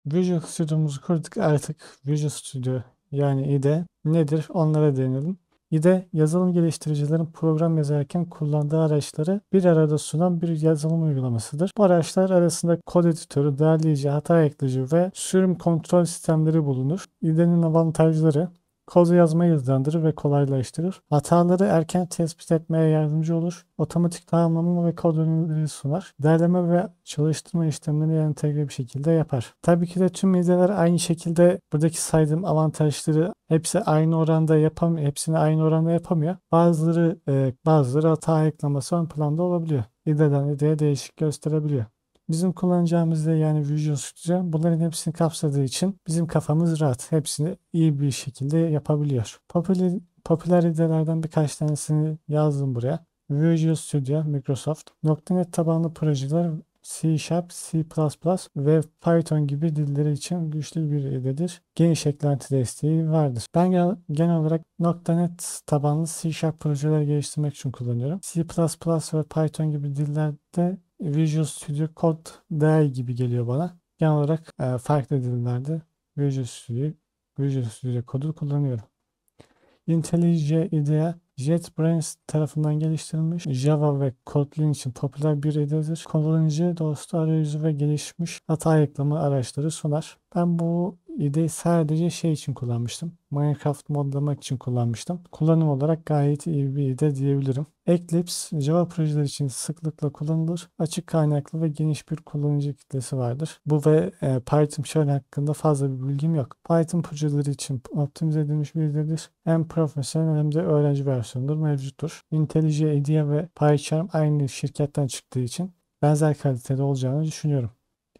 Visual Studio'muzu kurduk. Artık Visual Studio yani IDE nedir onlara değinelim. IDE yazılım geliştiricilerin program yazarken kullandığı araçları bir arada sunan bir yazılım uygulamasıdır. Bu araçlar arasında kod editörü, derleyici, hata ekleyici ve sürüm kontrol sistemleri bulunur. IDE'nin avantajları: kodu yazmayı hızlandırır ve kolaylaştırır. Hataları erken tespit etmeye yardımcı olur. Otomatik tamamlama ve kod önerileri sunar. Derleme ve çalıştırma işlemlerini entegre bir şekilde yapar. Tabii ki de tüm IDE'ler aynı şekilde buradaki saydığım avantajları hepsi aynı oranda yapamıyor. Hepsini aynı oranda yapamıyor. Bazıları hata eklemesi ön planda olabiliyor. IDE'den IDE'ye değişik gösterebiliyor. Bizim kullanacağımız da yani Visual Studio bunların hepsini kapsadığı için bizim kafamız rahat. Hepsini iyi bir şekilde yapabiliyor. Popüler IDE'lerden birkaç tanesini yazdım buraya. Visual Studio, Microsoft, .NET tabanlı projeler, C Sharp, C++ ve Python gibi dilleri için güçlü bir IDE'dir. Geniş eklenti desteği vardır. Ben genel olarak .NET tabanlı C Sharp projeler geliştirmek için kullanıyorum. C++ ve Python gibi dillerde Visual Studio Code daha iyi gibi geliyor bana. Genel olarak farklı dillerde Visual Studio Code'u kullanıyorum. IntelliJ IDEA JetBrains tarafından geliştirilmiş Java ve Kotlin için popüler bir IDE'dir. Kullanıcı dostu arayüzü ve gelişmiş hata ekleme araçları sunar. Ben bu IDE'yi sadece şey için kullanmıştım. Minecraft modlamak için kullanmıştım. Kullanım olarak gayet iyi bir IDE diyebilirim. Eclipse Java projeler için sıklıkla kullanılır. Açık kaynaklı ve geniş bir kullanıcı kitlesi vardır. Bu ve Python Shell hakkında fazla bir bilgim yok. Python projeleri için optimize edilmiş bir IDE'dir. Hem profesyonel hem de öğrenci versiyonudur mevcuttur. IntelliJ IDEA ve PyCharm aynı şirketten çıktığı için benzer kalitede olacağını düşünüyorum.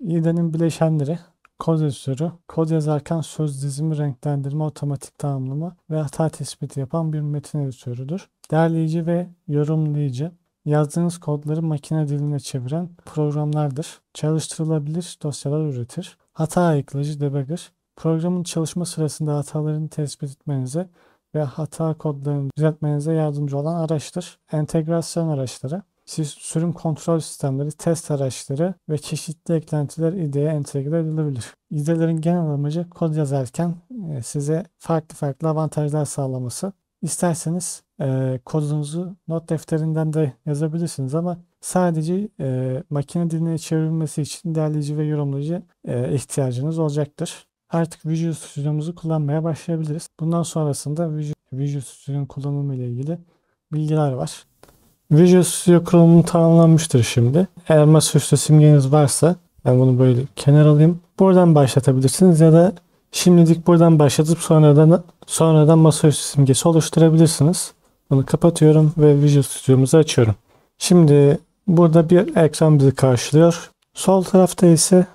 IDE'nin bileşenleri: kod editörü, kod yazarken söz dizimi, renklendirme, otomatik tamamlama ve hata tespiti yapan bir metin editörüdür. Derleyici ve yorumlayıcı, yazdığınız kodları makine diline çeviren programlardır. Çalıştırılabilir dosyalar üretir. Hata ekleyici, debugger, programın çalışma sırasında hatalarını tespit etmenize ve hata kodlarını düzeltmenize yardımcı olan araçtır. Entegrasyon araçları, sürüm kontrol sistemleri, test araçları ve çeşitli eklentiler IDE'ye entegre edilebilir. IDE'lerin genel amacı kod yazarken size farklı avantajlar sağlaması. İsterseniz kodunuzu not defterinden de yazabilirsiniz ama sadece makine diline çevrilmesi için derleyici ve yorumlayıcı ihtiyacınız olacaktır. Artık Visual Studio'muzu kullanmaya başlayabiliriz. Bundan sonrasında Visual Studio'nun kullanımı ile ilgili bilgiler var. Visual Studio kurulumu tamamlanmıştır şimdi. Eğer masaüstü simgeniz varsa ben bunu böyle kenara alayım. Buradan başlatabilirsiniz ya da şimdilik buradan başlatıp sonradan masaüstü simgesi oluşturabilirsiniz. Bunu kapatıyorum ve Visual Studio'muzu açıyorum. Şimdi burada bir ekran bizi karşılıyor. Sol tarafta ise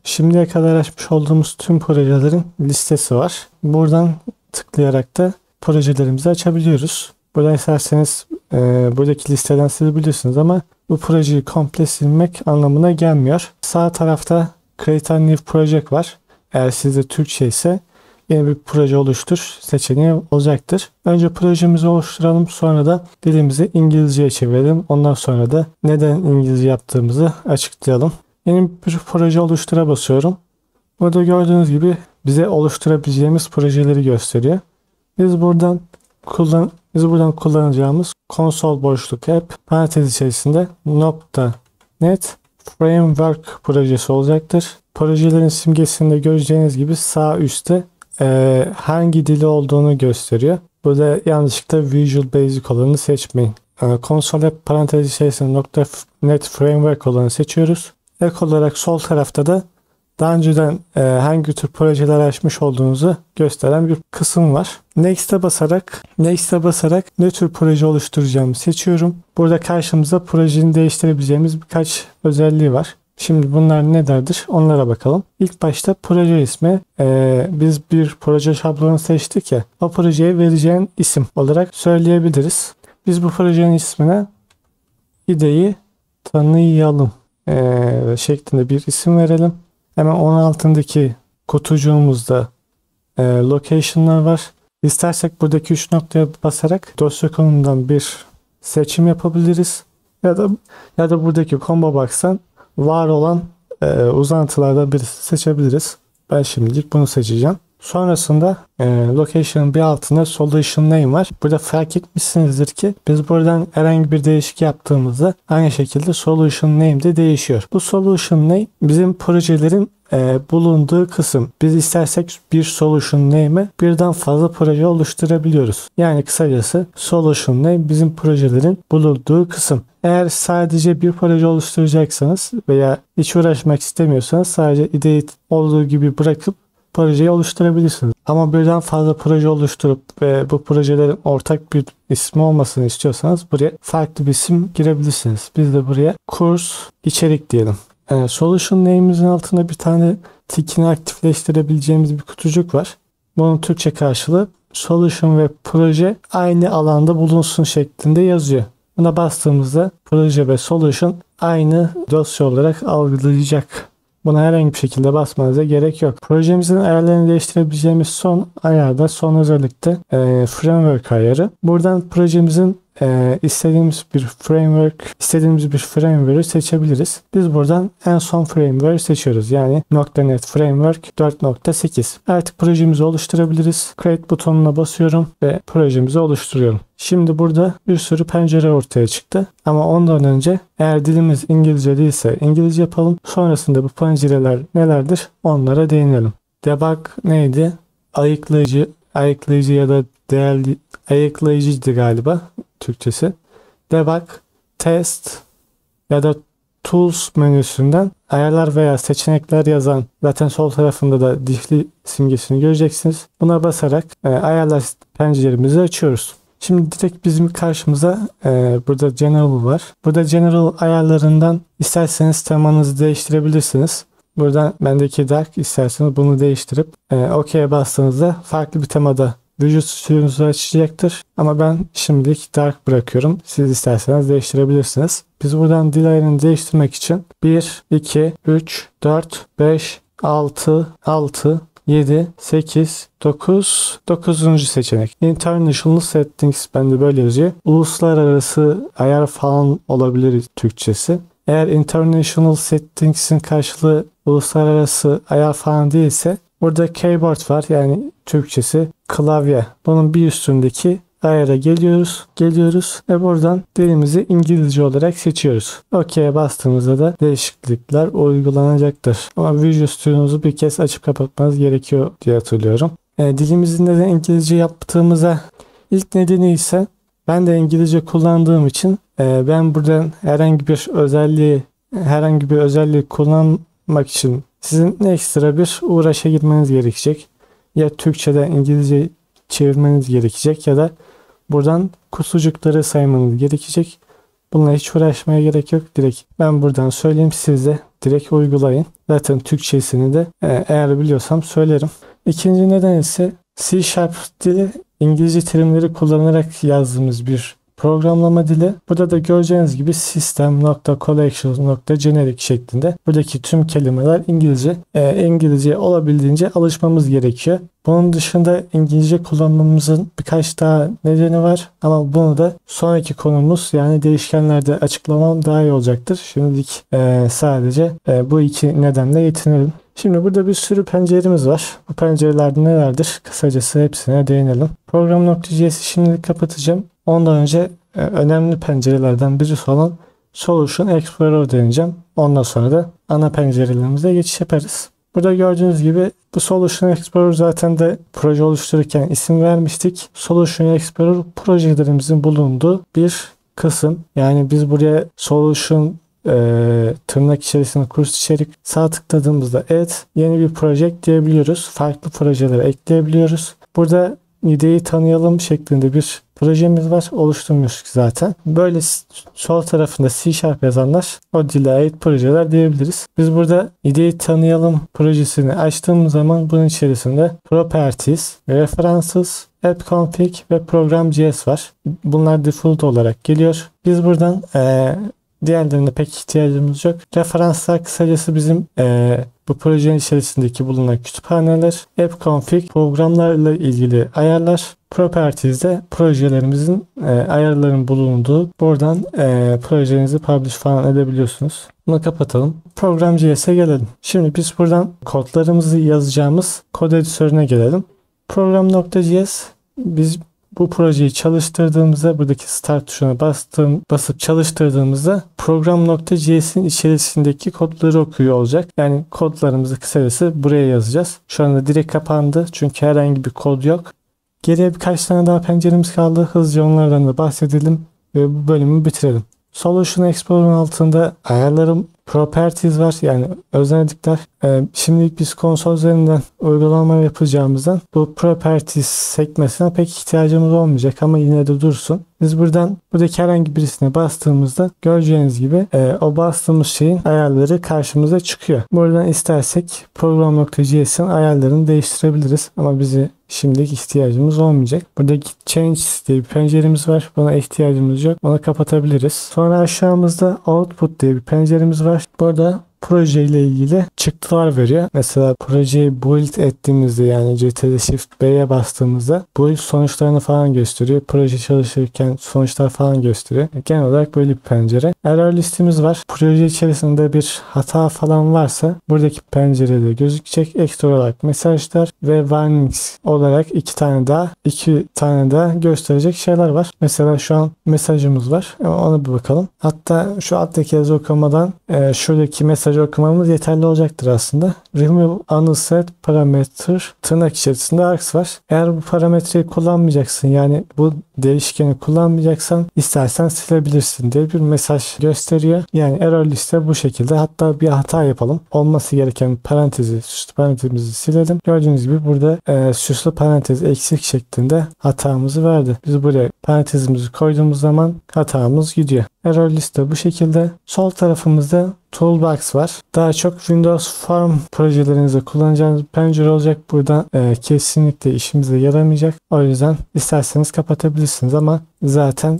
şimdiye kadar açmış olduğumuz tüm projelerin listesi var. Buradan tıklayarak da projelerimizi açabiliyoruz. Burada isterseniz buradaki listeden silebilirsiniz ama bu projeyi komple silmek anlamına gelmiyor. Sağ tarafta Create a New Project var. Eğer sizde Türkçe ise yeni bir proje oluştur seçeneği olacaktır. Önce projemizi oluşturalım, sonra da dilimizi İngilizceye çevirelim. Ondan sonra da neden İngilizce yaptığımızı açıklayalım. Yeni bir proje oluştura basıyorum. Burada gördüğünüz gibi bize oluşturabileceğimiz projeleri gösteriyor. Biz buradan kullanacağımız konsol boşluk app parantez içerisinde .NET Framework projesi olacaktır. Projelerin simgesinde göreceğiniz gibi sağ üstte hangi dili olduğunu gösteriyor. Burada yanlışlıkla Visual Basic olanı seçmeyin. Konsol app parantez içerisinde .NET Framework olanı seçiyoruz. Ek olarak sol tarafta da daha önceden hangi tür projeler açmış olduğunuzu gösteren bir kısım var. Next'e basarak ne tür proje oluşturacağımı seçiyorum. Burada karşımıza projenin değiştirebileceğimiz birkaç özelliği var. Şimdi bunlar nelerdir? Onlara bakalım. İlk başta proje ismi. Biz bir proje şablonu seçtik ya. O projeye vereceğin isim olarak söyleyebiliriz. Biz bu projenin ismine IDE'yi tanıyalım şeklinde bir isim verelim. Hemen onun altındaki kutucuğumuzda location'lar var. İstersek buradaki 3 noktaya basarak dosya konumundan bir seçim yapabiliriz. Ya da buradaki combo box'tan var olan uzantılardan birisi seçebiliriz. Ben şimdilik bunu seçeceğim. Sonrasında location'ın bir altında solution name var. Burada fark etmişsinizdir ki biz buradan herhangi bir değişik yaptığımızda aynı şekilde solution name de değişiyor. Bu solution name bizim projelerin bulunduğu kısım. Biz istersek bir solution name'e birden fazla proje oluşturabiliyoruz. Yani kısacası solution name bizim projelerin bulunduğu kısım. Eğer sadece bir proje oluşturacaksanız veya hiç uğraşmak istemiyorsanız sadece ideyi olduğu gibi bırakıp projeyi oluşturabilirsiniz. Ama birden fazla proje oluşturup ve bu projelerin ortak bir ismi olmasını istiyorsanız buraya farklı bir isim girebilirsiniz. Biz de buraya kurs içerik diyelim. Solution name'imizin altında bir tane tikini aktifleştirebileceğimiz bir kutucuk var. Bunun Türkçe karşılığı solution ve proje aynı alanda bulunsun şeklinde yazıyor. Buna bastığımızda proje ve solution aynı dosya olarak algılayacak. Buna herhangi bir şekilde basmanıza gerek yok. Projemizin ayarlarını değiştirebileceğimiz son ayarda, son özellikte framework ayarı. Buradan projemizin istediğimiz bir framework'ü seçebiliriz. Biz buradan en son framework seçiyoruz. Yani .NET Framework 4.8. Artık projemizi oluşturabiliriz. Create butonuna basıyorum ve projemizi oluşturuyorum. Şimdi burada bir sürü pencere ortaya çıktı. Ama ondan önce eğer dilimiz İngilizce değilse İngilizce yapalım. Sonrasında bu pencereler nelerdir? Onlara değinelim. Debug neydi? Ayıklayıcı ya da ayıklayıcıydı galiba Türkçesi. Debug, test ya da tools menüsünden ayarlar veya seçenekler yazan, zaten sol tarafında da difli simgesini göreceksiniz. Buna basarak ayarlar penceremizi açıyoruz. Şimdi direkt bizim karşımıza burada General var. Burada General ayarlarından isterseniz temanızı değiştirebilirsiniz. Buradan bendeki Dark, isterseniz bunu değiştirip OK'ye bastığınızda farklı bir temada Visual Studio'nuzu açacaktır. Ama ben şimdilik Dark bırakıyorum. Siz isterseniz değiştirebilirsiniz. Biz buradan dil ayarını değiştirmek için 1, 2, 3, 4, 5, 6, 7, 8, 9 seçenek. International Settings bende böyle yazıyor. Uluslararası ayar falan olabilir Türkçesi. Eğer International Settings'in karşılığı uluslararası ayar falan değilse burada keyboard var, yani Türkçesi klavye. Bunun bir üstündeki ayara geliyoruz ve buradan dilimizi İngilizce olarak seçiyoruz. OK'ye bastığımızda da değişiklikler uygulanacaktır. Ama Visual Studio'nuzu bir kez açıp kapatmanız gerekiyor diye hatırlıyorum. Dilimizin neden İngilizce yaptığımıza ilk nedeni ise ben de İngilizce kullandığım için ben buradan herhangi bir özelliği kullanmak için sizin ekstra bir uğraşa girmeniz gerekecek. Ya Türkçeden İngilizce çevirmeniz gerekecek ya da buradan kutucukları saymanız gerekecek. Bununla hiç uğraşmaya gerek yok. Direkt ben buradan söyleyeyim, siz de direkt uygulayın. Zaten Türkçesini de eğer biliyorsam söylerim. İkinci neden ise C# dili İngilizce terimleri kullanarak yazdığımız bir programlama dili. Burada da göreceğiniz gibi system.collections.generic şeklinde buradaki tüm kelimeler İngilizce. İngilizce olabildiğince alışmamız gerekiyor. Bunun dışında İngilizce kullanmamızın birkaç daha nedeni var. Ama bunu da sonraki konumuz, yani değişkenlerde açıklamam daha iyi olacaktır. Şimdilik sadece bu iki nedenle yetinelim. Şimdi burada bir sürü penceremiz var. Bu pencerelerde nelerdir? Kısacası hepsine değinelim. Program.js'i şimdilik kapatacağım. Ondan önce önemli pencerelerden birisi olan Solution Explorer deneyeceğim. Ondan sonra da ana pencerelerimize geçiş yaparız. Burada gördüğünüz gibi bu Solution Explorer zaten de proje oluştururken isim vermiştik. Solution Explorer projelerimizin bulunduğu bir kısım. Yani biz buraya Solution tırnak içerisinde kurs içerik sağ tıkladığımızda add yeni bir proje diyebiliyoruz. Farklı projelere ekleyebiliyoruz. Burada ideyi tanıyalım şeklinde bir projemiz var. Oluşturmuştuk zaten. Böyle sol tarafında C# yazanlar o dile ait projeler diyebiliriz. Biz burada ideyi tanıyalım projesini açtığımız zaman bunun içerisinde Properties, References, App Config ve Program.js var. Bunlar default olarak geliyor. Biz buradan diğerlerine pek ihtiyacımız yok. Referanslar kısacası bizim bu projenin içerisindeki bulunan kütüphaneler. App Config programlarla ilgili ayarlar. Properties'de projelerimizin ayarların bulunduğu, buradan projenizi publish falan edebiliyorsunuz. Bunu kapatalım. Program.js'e gelelim. Şimdi biz buradan kodlarımızı yazacağımız kod editörüne gelelim. Program.js, biz bu projeyi çalıştırdığımızda, buradaki start tuşuna basıp çalıştırdığımızda program.js'in içerisindeki kodları okuyor olacak. Yani kodlarımızı kısacası buraya yazacağız. Şu anda direkt kapandı çünkü herhangi bir kod yok. Geriye birkaç tane daha penceremiz kaldı. Hızlıca onlardan da bahsedelim ve bu bölümü bitirelim. Solution Explorer'ın altında ayarlarım, properties var, yani özellikler. Şimdilik biz konsol üzerinden uygulama yapacağımızdan bu properties sekmesine pek ihtiyacımız olmayacak ama yine de dursun. Biz buradaki herhangi birisine bastığımızda göreceğiniz gibi o bastığımız şeyin ayarları karşımıza çıkıyor. Buradan istersek program.js'in ayarlarını değiştirebiliriz ama bizi şimdilik ihtiyacımız olmayacak. Buradaki change diye bir penceremiz var. Buna ihtiyacımız yok. Onu kapatabiliriz. Sonra aşağımızda output diye bir penceremiz var. Burada proje ile ilgili çıktılar veriyor. Mesela projeyi build ettiğimizde, yani Ctrl Shift B'ye bastığımızda build sonuçlarını falan gösteriyor. Proje çalışırken sonuçlar falan gösteriyor. Genel olarak böyle bir pencere. Error listemiz var. Proje içerisinde bir hata falan varsa buradaki pencerede gözükecek. Ekstra olarak mesajlar ve warnings olarak iki tane daha gösterecek şeyler var. Mesela şu an mesajımız var. Ona bir bakalım. Hatta şu alttaki yazı okumadan şuradaki mesajı okumamız yeterli olacaktır aslında. Remove unset parameter tırnak içerisinde args var. Eğer bu parametreyi kullanmayacaksın, yani bu değişkeni kullanmayacaksan istersen silebilirsin diye bir mesaj gösteriyor. Yani error liste bu şekilde. Hatta bir hata yapalım. Olması gereken süslü parantezimizi silelim. Gördüğünüz gibi burada süslü parantez eksik şeklinde hatamızı verdi. Biz buraya parantezimizi koyduğumuz zaman hatamız gidiyor. Error liste bu şekilde. Sol tarafımızda Toolbox var. Daha çok Windows Form projelerinizde kullanacağınız bir pencere olacak. Buradan kesinlikle işimize yaramayacak. O yüzden isterseniz kapatabilirsiniz ama zaten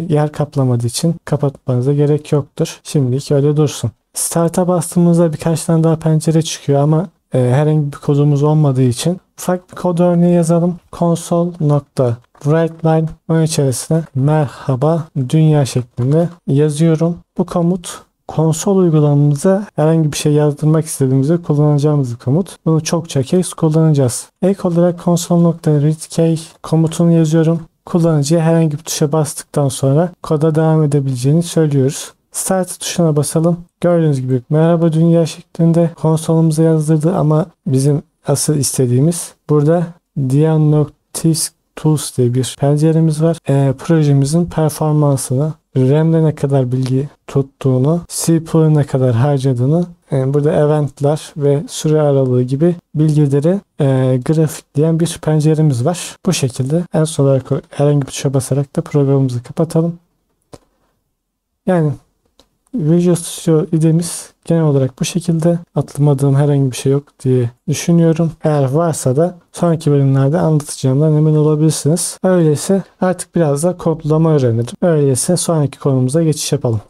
yer kaplamadığı için kapatmanıza gerek yoktur. Şimdilik öyle dursun. Start'a bastığımızda birkaç tane daha pencere çıkıyor ama herhangi bir kodumuz olmadığı için ufak bir kod örneği yazalım. Console.writeLine onun içerisine merhaba dünya şeklinde yazıyorum. Bu komut konsol uygulamamıza herhangi bir şey yazdırmak istediğimizde kullanacağımız bir komut. Bunu çokça kez kullanacağız. Ek olarak console.readkey komutunu yazıyorum. Kullanıcıya herhangi bir tuşa bastıktan sonra koda devam edebileceğini söylüyoruz. Start tuşuna basalım. Gördüğünüz gibi merhaba dünya şeklinde konsolumuza yazdırdı ama bizim asıl istediğimiz burada Diagnostics Tools diye bir penceremiz var. Projemizin performansını, RAM'de ne kadar bilgi tuttuğunu, CPU'yu ne kadar harcadığını, burada eventler ve süre aralığı gibi bilgileri grafikleyen bir penceremiz var. Bu şekilde en son olarak herhangi bir tuşa basarak da programımızı kapatalım. Yani Visual Studio IDE'miz genel olarak bu şekilde. Atlamadığım herhangi bir şey yok diye düşünüyorum. Eğer varsa da sonraki bölümlerde anlatacağımdan emin olabilirsiniz. Öyleyse artık biraz da kodlama öğrenelim. Öyleyse sonraki konumuza geçiş yapalım.